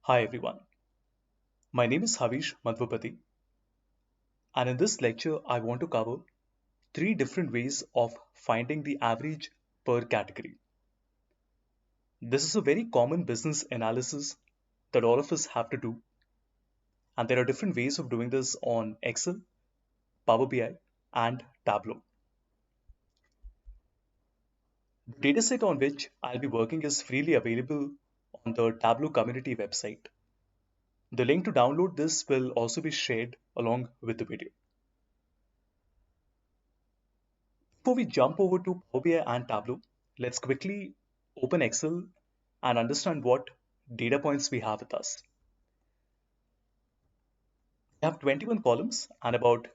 Hi everyone, my name is Havish Madhvapati, and in this lecture, I want to cover three different ways of finding the average per category. This is a very common business analysis that all of us have to do, and there are different ways of doing this on Excel, Power BI, and Tableau. The dataset on which I'll be working is freely available on the Tableau community website. The link to download this will also be shared along with the video. Before we jump over to Power BI and Tableau, let's quickly open Excel and understand what data points we have with us. We have 21 columns and about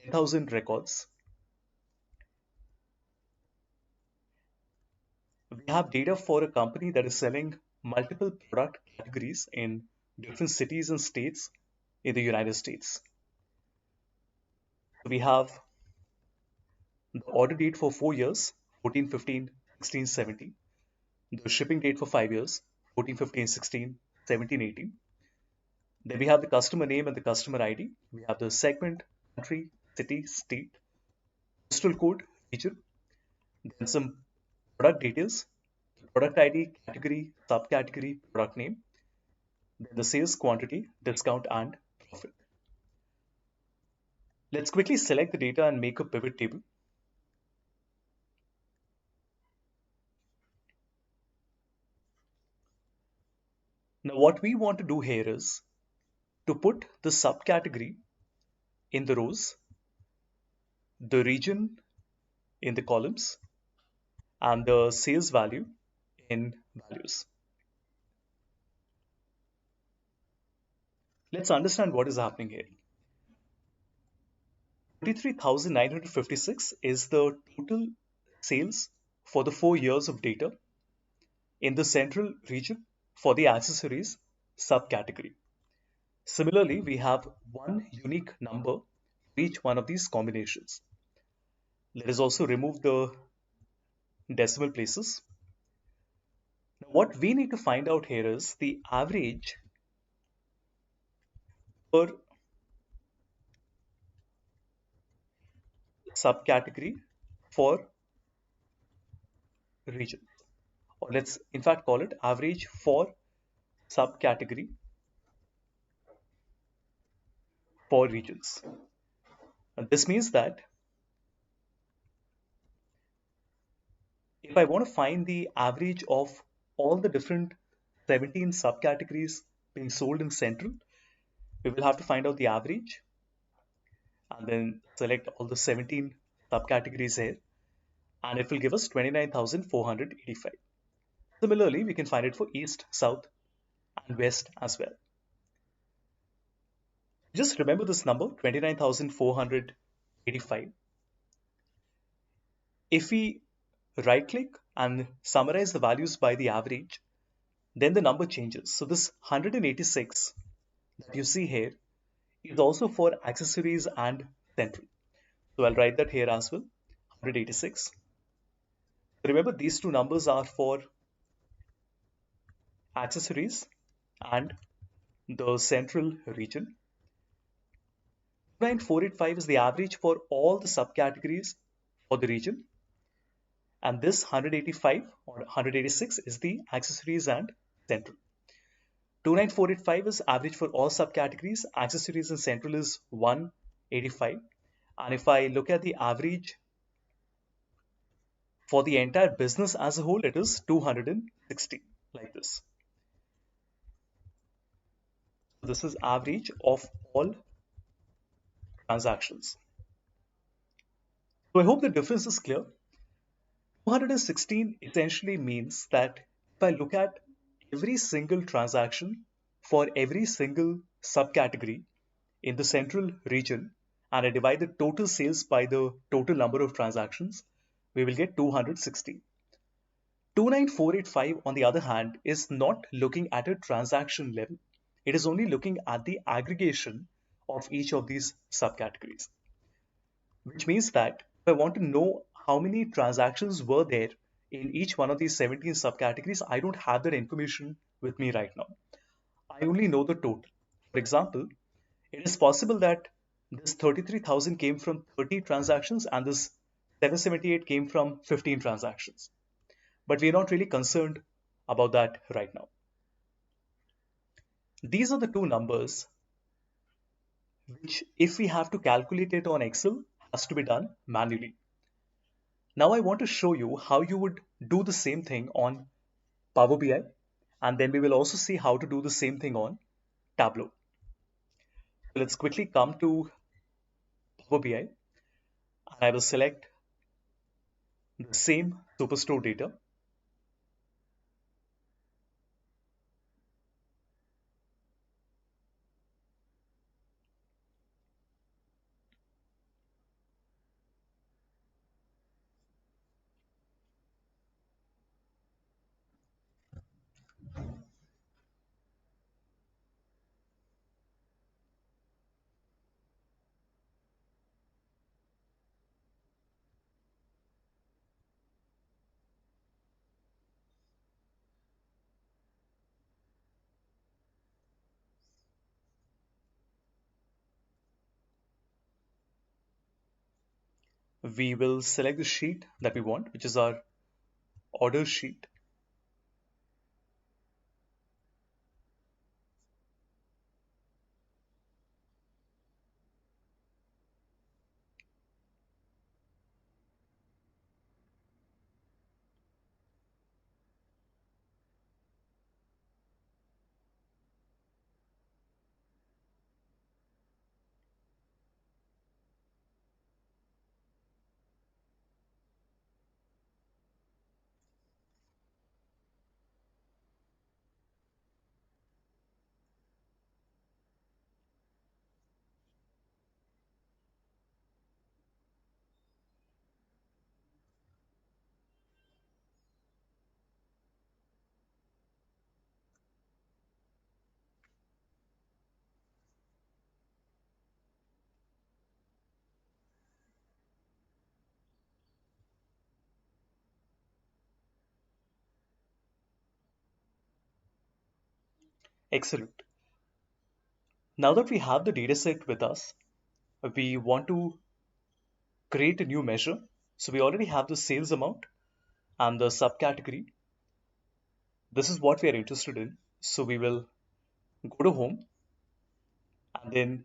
10,000 records. We have data for a company that is selling multiple product categories in different cities and states in the United States. We have the order date for 4 years, 14, 15, 16, 17. The shipping date for 5 years, 14, 15, 16, 17, 18. Then we have the customer name and the customer ID. We have the segment, country, city, state, postal code, region, then some product details, product ID, category, subcategory, product name, then the sales quantity, discount, and profit. Let's quickly select the data and make a pivot table. Now, what we want to do here is to put the subcategory in the rows, the region in the columns, and the sales value in values. Let's understand what is happening here. 23,956 is the total sales for the 4 years of data in the central region for the accessories subcategory. Similarly, we have one unique number for each one of these combinations. Let us also remove the decimal places. Now, what we need to find out here is the average per subcategory for region. Or let's in fact call it average for subcategory for regions. And this means that if I want to find the average of all the different 17 subcategories being sold in Central, we will have to find out the average and then select all the 17 subcategories here, and it will give us 29,485. Similarly, we can find it for East, South, and West as well. Just remember this number 29,485. If we right click and summarize the values by the average, then the number changes. So this 186 that you see here is also for accessories and central. So I'll write that here as well, 186. Remember, these two numbers are for accessories and the central region. 29485 is the average for all the subcategories for the region. And this 185 or 186 is the accessories and central. 29485 is average for all subcategories. Accessories and central is 185. And if I look at the average for the entire business as a whole, it is 260, like this. This is average of all transactions. So I hope the difference is clear. 216 essentially means that if I look at every single transaction for every single subcategory in the central region and I divide the total sales by the total number of transactions, we will get 260. 29485, on the other hand, is not looking at a transaction level. It is only looking at the aggregation of each of these subcategories, which means that if I want to know how many transactions were there in each one of these 17 subcategories, I don't have that information with me right now. I only know the total. For example, it is possible that this 33,000 came from 30 transactions and this 778 came from 15 transactions. But we're not really concerned about that right now. These are the two numbers which, if we have to calculate it on Excel, has to be done manually. Now I want to show you how you would do the same thing on Power BI, and then we will also see how to do the same thing on Tableau. Let's quickly come to Power BI, and I will select the same Superstore data. We will select the sheet that we want, which is our order sheet. Excellent. Now that we have the dataset with us, we want to create a new measure. So we already have the sales amount and the subcategory. This is what we are interested in. So we will go to home and then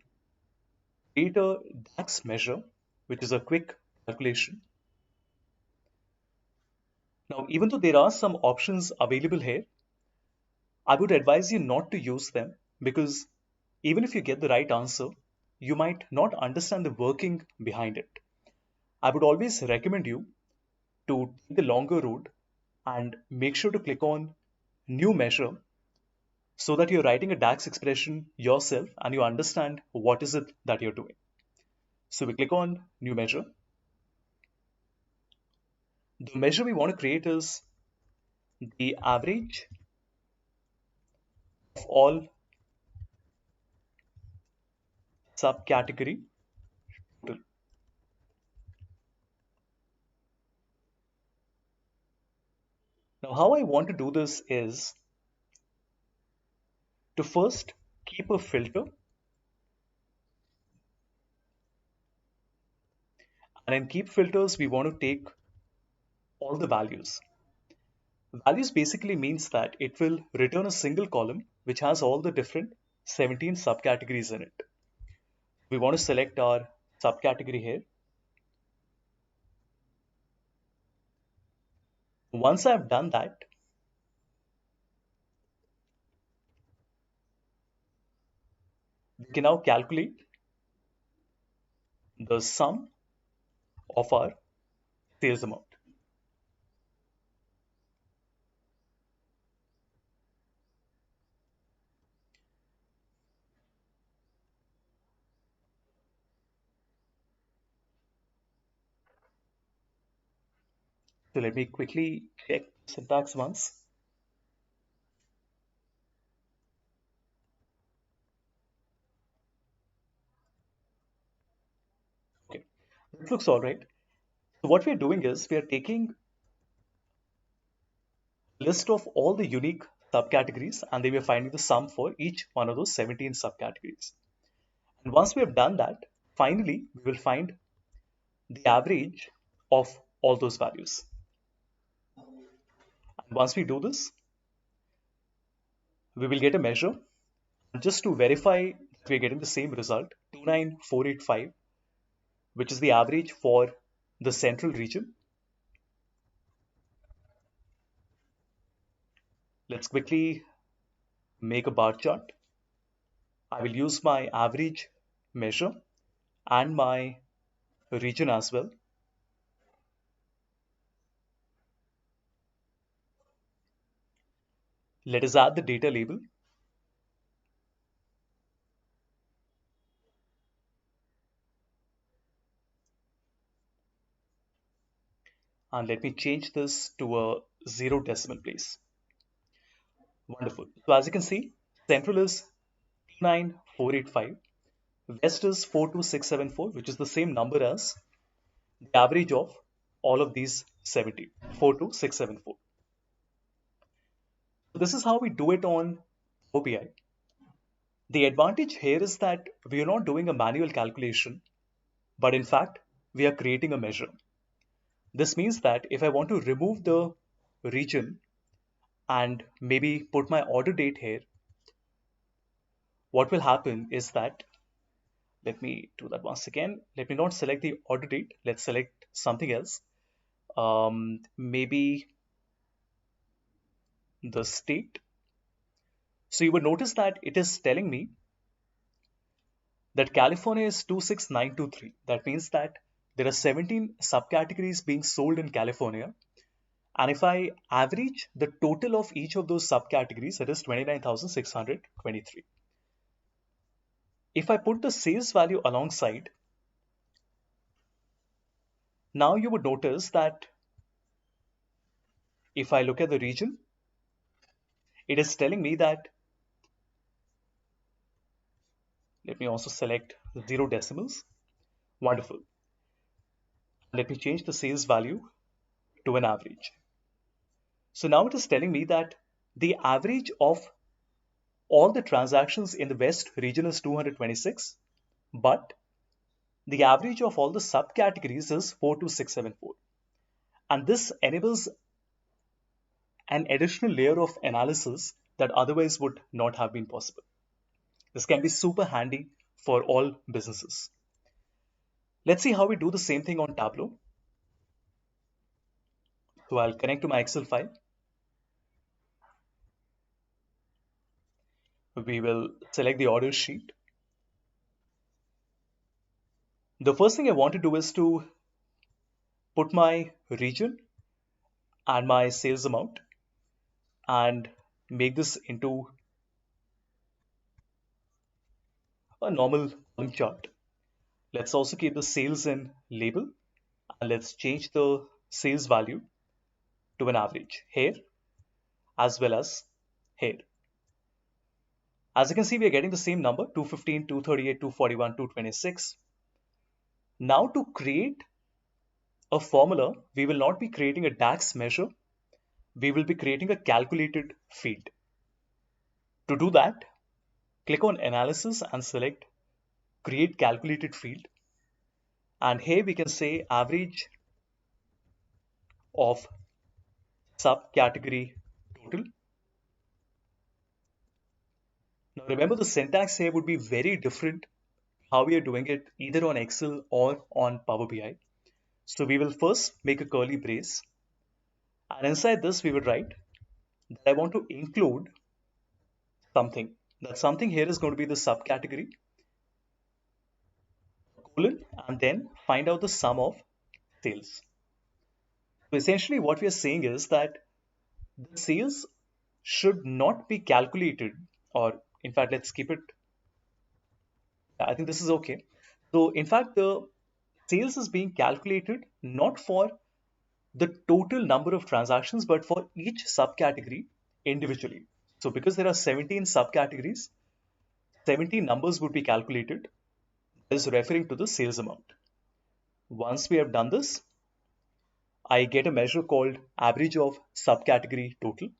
create a DAX measure, which is a quick calculation. Now, even though there are some options available here, I would advise you not to use them because even if you get the right answer, you might not understand the working behind it. I would always recommend you to take the longer route and make sure to click on new measure so that you're writing a DAX expression yourself and you understand what is it that you're doing. So we click on new measure. The measure we want to create is the average of all subcategory total. Now, how I want to do this is to first keep a filter, and in keep filters, we want to take all the values. Values basically means that it will return a single column which has all the different 17 subcategories in it. We want to select our subcategory here. Once I've done that, we can now calculate the sum of our sales amount. So let me quickly check syntax once. Okay, it looks all right. So what we're doing is we are taking a list of all the unique subcategories, and then we're finding the sum for each one of those 17 subcategories. And once we have done that, finally, we will find the average of all those values. And once we do this, we will get a measure. And just to verify that we're getting the same result, 29485, which is the average for the central region. Let's quickly make a bar chart. I will use my average measure and my region as well. Let us add the data label. And let me change this to a 0 decimal place. Wonderful. So as you can see, central is 29485, west is 42674, which is the same number as the average of all of these 70, 42674. So this is how we do it on Power BI. The advantage here is that we are not doing a manual calculation, but in fact, we are creating a measure. This means that if I want to remove the region and maybe put my order date here, what will happen is that, let me do that once again. Let me not select the order date. Let's select something else. Maybe the state. So you would notice that it is telling me that California is 26923. That means that there are 17 subcategories being sold in California. And if I average the total of each of those subcategories, it is 29,623. If I put the sales value alongside, now you would notice that if I look at the region, it is telling me that, let me also select 0 decimals. Wonderful. Let me change the sales value to an average. So now it is telling me that the average of all the transactions in the West region is 226, but the average of all the subcategories is 42674. And this enables an additional layer of analysis that otherwise would not have been possible. This can be super handy for all businesses. Let's see how we do the same thing on Tableau. So I'll connect to my Excel file. We will select the order sheet. The first thing I want to do is to put my region and my sales amount and make this into a normal column chart. Let's also keep the sales in label, and let's change the sales value to an average here as well as here. As you can see, we are getting the same number, 215, 238, 241, 226. Now to create a formula, we will not be creating a DAX measure. We will be creating a calculated field. To do that, click on Analysis and select Create Calculated Field. And here we can say average of subcategory total. Now remember, the syntax here would be very different how we are doing it either on Excel or on Power BI. So we will first make a curly brace, and inside this we will write that I want to include something. That something here is going to be the subcategory, colon, and then find out the sum of sales. So essentially what we are saying is that the sales should not be calculated, or in fact, let's keep it. I think this is okay. So in fact, the sales is being calculated not for the total number of transactions, but for each subcategory individually. So because there are 17 subcategories, 17 numbers would be calculated. This is referring to the sales amount. Once we have done this, I get a measure called average of subcategory total.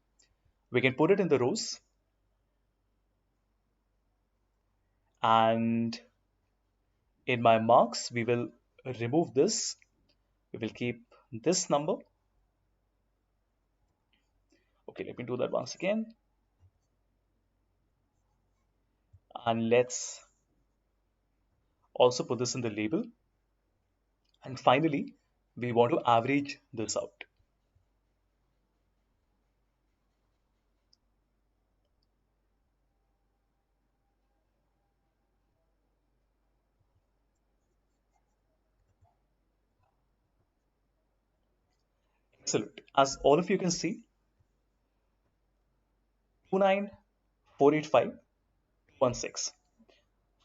We can put it in the rows, and in my marks, we will remove this. We will keep this number. Okay, let me do that once again. And let's also put this in the label. And finally, we want to average this out. Excellent. As all of you can see, 29485,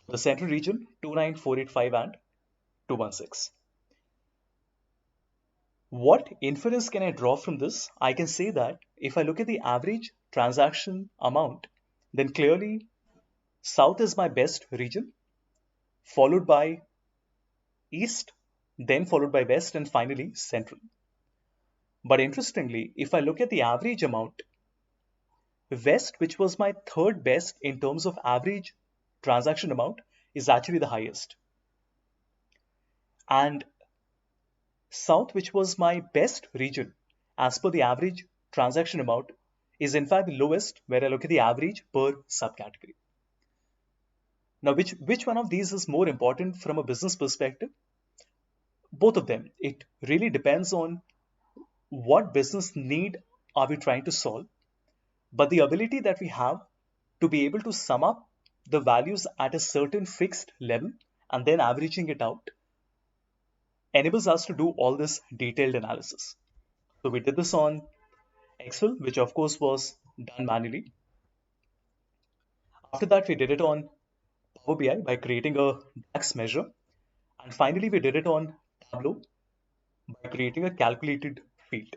the central region 29485 and 216. What inference can I draw from this? I can say that if I look at the average transaction amount, then clearly South is my best region, followed by East, then followed by West, and finally Central. But interestingly, if I look at the average amount, West, which was my third best in terms of average transaction amount, is actually the highest. And South, which was my best region as per the average transaction amount, is in fact the lowest where I look at the average per subcategory. Now, which one of these is more important from a business perspective? Both of them. It really depends on what business need are we trying to solve. But the ability that we have to be able to sum up the values at a certain fixed level and then averaging it out enables us to do all this detailed analysis. So we did this on Excel, which of course was done manually. After that, we did it on Power BI by creating a DAX measure. And finally, we did it on Tableau by creating a calculated field.